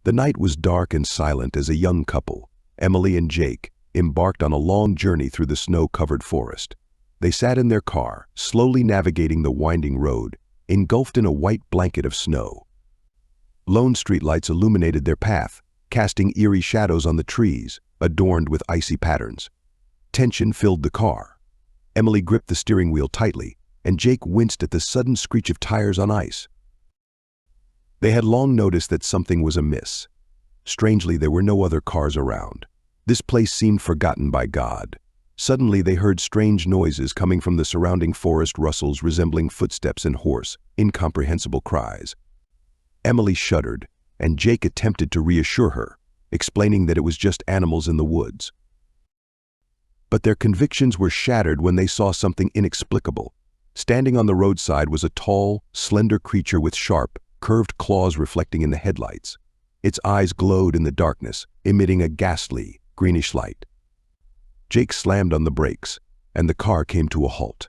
The night was dark and silent as a young couple, Emily and Jake, embarked on a long journey through the snow-covered forest. They sat in their car, slowly navigating the winding road, engulfed in a white blanket of snow. Lone streetlights illuminated their path, casting eerie shadows on the trees, adorned with icy patterns. Tension filled the car. Emily gripped the steering wheel tightly, and Jake winced at the sudden screech of tires on ice. They had long noticed that something was amiss. Strangely, there were no other cars around. This place seemed forgotten by God. Suddenly, they heard strange noises coming from the surrounding forest, rustles resembling footsteps and hoarse, incomprehensible cries. Emily shuddered, and Jake attempted to reassure her, explaining that it was just animals in the woods. But their convictions were shattered when they saw something inexplicable. Standing on the roadside was a tall, slender creature with sharp, curved claws reflecting in the headlights. Its eyes glowed in the darkness, emitting a ghastly, greenish light. Jake slammed on the brakes, and the car came to a halt.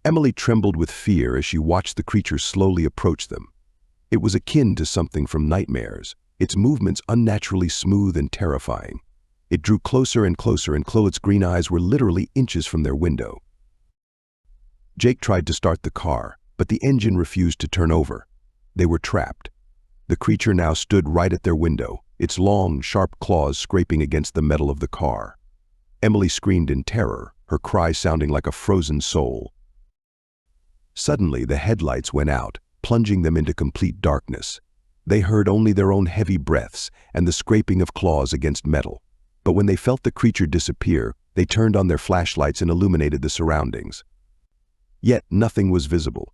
Emily trembled with fear as she watched the creature slowly approach them. It was akin to something from nightmares, its movements unnaturally smooth and terrifying. It drew closer and closer, and its green eyes were literally inches from their window. Jake tried to start the car, but the engine refused to turn over. They were trapped. The creature now stood right at their window, its long, sharp claws scraping against the metal of the car. Emily screamed in terror, her cry sounding like a frozen soul. Suddenly, the headlights went out, plunging them into complete darkness. They heard only their own heavy breaths and the scraping of claws against metal. But when they felt the creature disappear, they turned on their flashlights and illuminated the surroundings. Yet nothing was visible.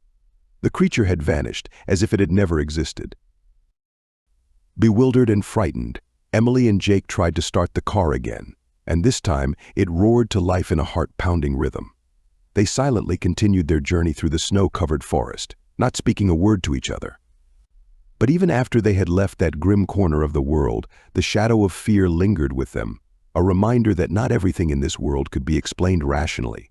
The creature had vanished, as if it had never existed. Bewildered and frightened, Emily and Jake tried to start the car again, and this time it roared to life in a heart-pounding rhythm. They silently continued their journey through the snow-covered forest, not speaking a word to each other. But even after they had left that grim corner of the world, the shadow of fear lingered with them, a reminder that not everything in this world could be explained rationally.